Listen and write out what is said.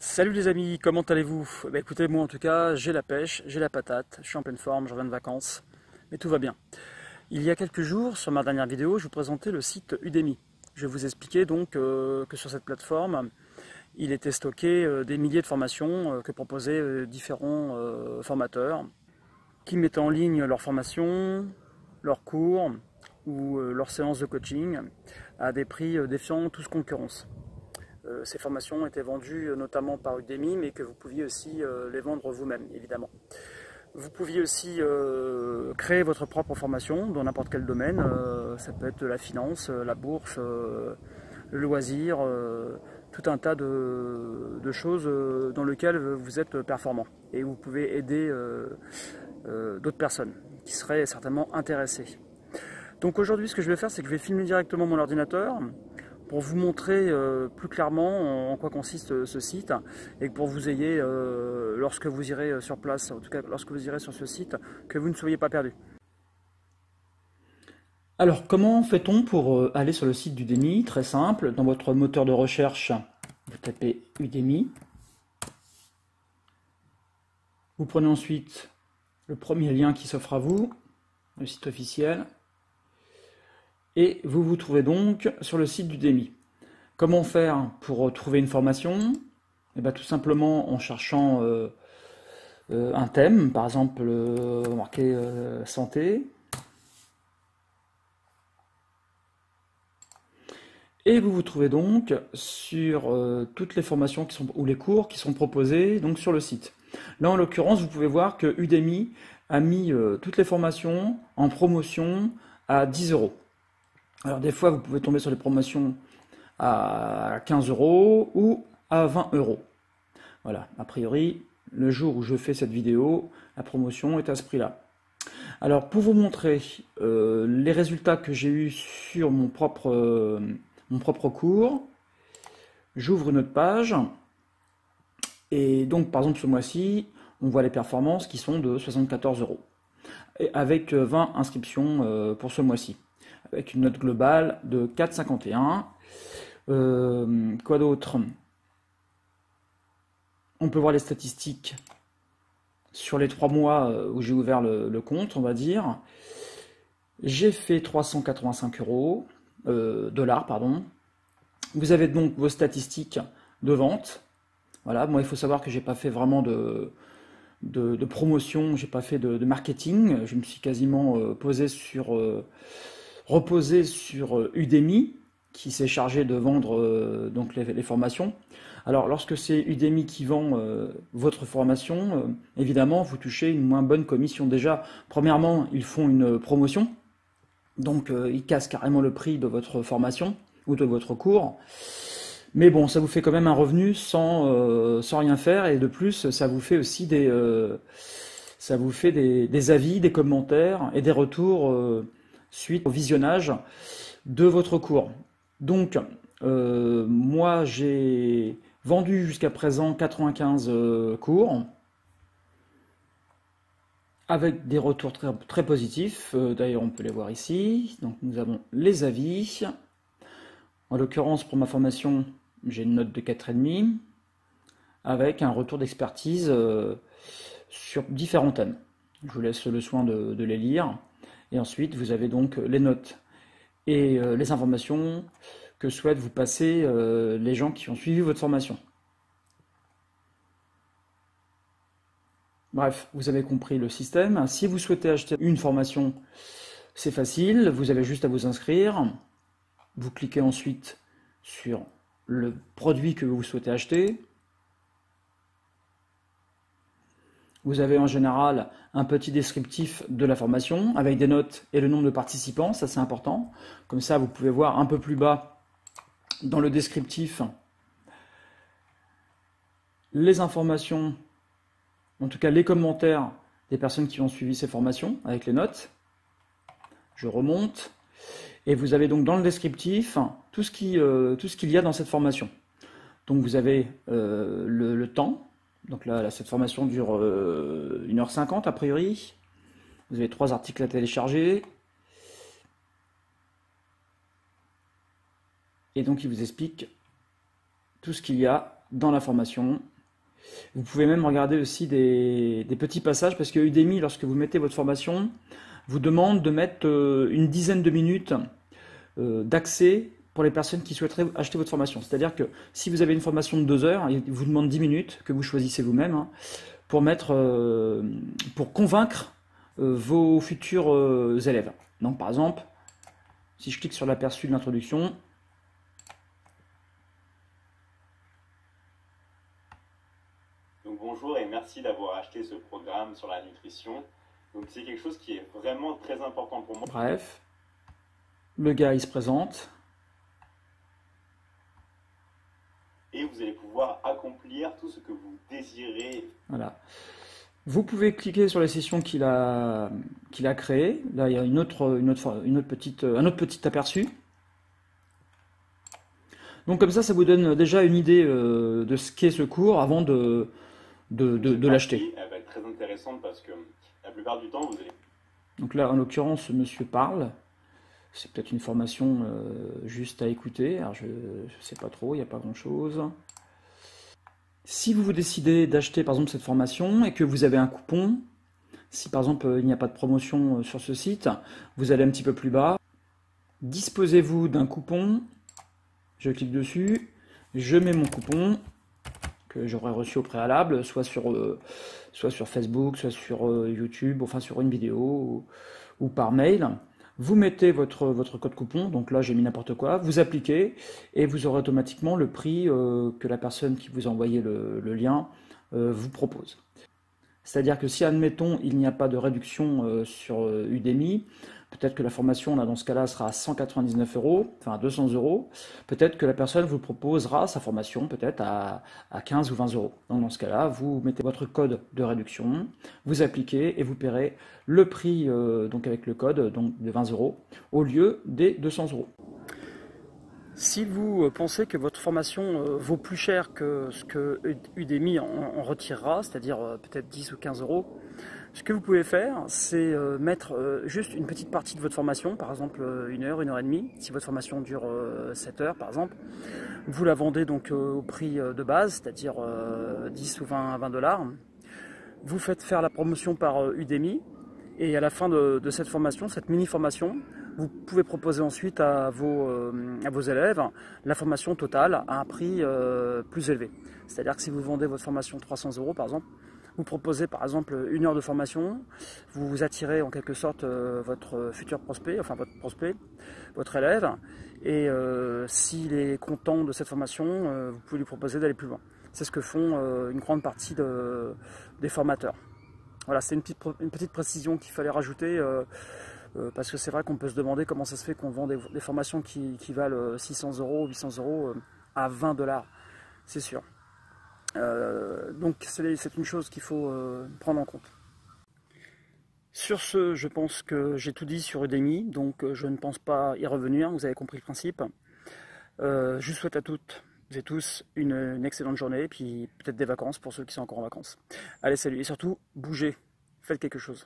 Salut les amis, comment allez-vous? Écoutez, moi en tout cas, j'ai la pêche, j'ai la patate, je suis en pleine forme, je reviens de vacances, mais tout va bien. Il y a quelques jours, sur ma dernière vidéo, je vous présentais le site Udemy. Je vous expliquais donc que sur cette plateforme, il était stocké des milliers de formations que proposaient différents formateurs qui mettaient en ligne leurs formations, leurs cours ou leurs séances de coaching à des prix défiant toute concurrence. Ces formations étaient vendues notamment par Udemy, mais que vous pouviez aussi les vendre vous-même, évidemment. Vous pouviez aussi créer votre propre formation dans n'importe quel domaine. Ça peut être la finance, la bourse, le loisir, tout un tas de choses dans lesquelles vous êtes performant. Et vous pouvez aider d'autres personnes qui seraient certainement intéressées. Donc aujourd'hui, ce que je vais faire, c'est que je vais filmer directement mon ordinateur pour vous montrer plus clairement en quoi consiste ce site et que pour vous ayez, lorsque vous irez sur place, en tout cas lorsque vous irez sur ce site, que vous ne soyez pas perdu. Alors, comment fait-on pour aller sur le site d'Udemy? Très simple, dans votre moteur de recherche, vous tapez Udemy. Vous prenez ensuite le premier lien qui s'offre à vous, le site officiel. Et vous vous trouvez donc sur le site d'Udemy. Comment faire pour trouver une formation? Eh bien, tout simplement en cherchant un thème, par exemple marqué santé. Et vous vous trouvez donc sur toutes les formations ou les cours qui sont proposés donc sur le site. Là, en l'occurrence, vous pouvez voir que Udemy a mis toutes les formations en promotion à 10 €. Alors des fois, vous pouvez tomber sur des promotions à 15 € ou à 20 €. Voilà, a priori, le jour où je fais cette vidéo, la promotion est à ce prix-là. Alors pour vous montrer les résultats que j'ai eus sur mon propre cours, j'ouvre une autre page. Et donc par exemple ce mois-ci, on voit les performances qui sont de 74 €. Et avec 20 inscriptions pour ce mois-ci. Avec une note globale de 4,51. Quoi d'autre? On peut voir les statistiques sur les 3 mois où j'ai ouvert le compte, on va dire. J'ai fait 385 dollars, pardon. Vous avez donc vos statistiques de vente. Voilà, moi il faut savoir que j'ai pas fait vraiment de promotion, j'ai pas fait de marketing. Je me suis quasiment reposé sur Udemy, qui s'est chargé de vendre donc les formations. Alors lorsque c'est Udemy qui vend votre formation, évidemment vous touchez une moins bonne commission. Déjà, premièrement, ils font une promotion, donc ils cassent carrément le prix de votre formation ou de votre cours. Mais bon, ça vous fait quand même un revenu sans rien faire, et de plus, ça vous fait aussi des avis, des commentaires et des retours suite au visionnage de votre cours. Donc, moi, j'ai vendu jusqu'à présent 95 cours avec des retours très, très positifs. D'ailleurs, on peut les voir ici. Donc, nous avons les avis. En l'occurrence, pour ma formation, j'ai une note de 4,5 avec un retour d'expertise sur différents thèmes. Je vous laisse le soin de les lire. Et ensuite, vous avez donc les notes et les informations que souhaitent vous passer les gens qui ont suivi votre formation. Bref, vous avez compris le système. Si vous souhaitez acheter une formation, c'est facile. Vous avez juste à vous inscrire. Vous cliquez ensuite sur le produit que vous souhaitez acheter. Vous avez en général un petit descriptif de la formation avec des notes et le nombre de participants, ça c'est important. Comme ça, vous pouvez voir un peu plus bas dans le descriptif les informations, en tout cas les commentaires des personnes qui ont suivi ces formations avec les notes. Je remonte. Et vous avez donc dans le descriptif tout ce qu'il y a dans cette formation. Donc vous avez le temps. Donc là, cette formation dure 1h50 a priori. Vous avez 3 articles à télécharger. Et donc il vous explique tout ce qu'il y a dans la formation. Vous pouvez même regarder aussi des petits passages, parce que Udemy, lorsque vous mettez votre formation, vous demande de mettre une dizaine de minutes d'accès pour les personnes qui souhaiteraient acheter votre formation. C'est-à-dire que si vous avez une formation de 2 heures, il vous demande 10 minutes, que vous choisissez vous-même, hein, pour convaincre vos futurs élèves. Donc par exemple, si je clique sur l'aperçu de l'introduction, donc bonjour et merci d'avoir acheté ce programme sur la nutrition. Donc c'est quelque chose qui est vraiment très important pour moi. Bref, le gars il se présente. Et vous allez pouvoir accomplir tout ce que vous désirez. Voilà. Vous pouvez cliquer sur les sessions qu'il a créées. Là, il y a un autre petit aperçu. Donc comme ça vous donne déjà une idée de ce qu'est ce cours avant de l'acheter. Elle va être très intéressante parce que la plupart du temps, vous allez... Donc là, en l'occurrence, ce monsieur parle. C'est peut-être une formation juste à écouter. Alors je ne sais pas trop, il n'y a pas grand-chose. Si vous décidez d'acheter par exemple cette formation et que vous avez un coupon, si par exemple il n'y a pas de promotion sur ce site, vous allez un petit peu plus bas. Disposez-vous d'un coupon. Je clique dessus. Je mets mon coupon que j'aurais reçu au préalable, soit sur Facebook, soit sur YouTube, enfin sur une vidéo ou par mail. Vous mettez votre code coupon, donc là j'ai mis n'importe quoi, vous appliquez et vous aurez automatiquement le prix que la personne qui vous a envoyé le lien vous propose. C'est-à-dire que si, admettons, il n'y a pas de réduction sur Udemy, peut-être que la formation, là, dans ce cas-là, sera à 199 €, enfin à 200 €. Peut-être que la personne vous proposera sa formation peut-être à 15 ou 20 €. Donc dans ce cas-là, vous mettez votre code de réduction, vous appliquez et vous paierez le prix donc avec le code donc de 20 € au lieu des 200 €. Si vous pensez que votre formation vaut plus cher que ce que Udemy en retirera, c'est-à-dire peut-être 10 ou 15 €, ce que vous pouvez faire, c'est mettre juste une petite partie de votre formation, par exemple 1 heure, 1 heure et demie, si votre formation dure 7 heures par exemple. Vous la vendez donc au prix de base, c'est-à-dire 10 ou 20 $. Vous faites faire la promotion par Udemy, et à la fin de cette formation, cette mini-formation, vous pouvez proposer ensuite à vos élèves la formation totale à un prix plus élevé. C'est-à-dire que si vous vendez votre formation 300 € par exemple, vous proposez par exemple 1 heure de formation, vous attirez en quelque sorte votre futur prospect, enfin votre prospect, votre élève, et s'il est content de cette formation, vous pouvez lui proposer d'aller plus loin. C'est ce que font une grande partie des formateurs. Voilà, c'est une petite précision qu'il fallait rajouter, parce que c'est vrai qu'on peut se demander comment ça se fait qu'on vend des formations qui valent 600 €, 800 € à 20 $, c'est sûr. Donc c'est une chose qu'il faut prendre en compte. Sur ce, je pense que j'ai tout dit sur Udemy, donc je ne pense pas y revenir, vous avez compris le principe. Je vous souhaite à toutes et tous une excellente journée, puis peut-être des vacances pour ceux qui sont encore en vacances. Allez, salut, et surtout, bougez, faites quelque chose.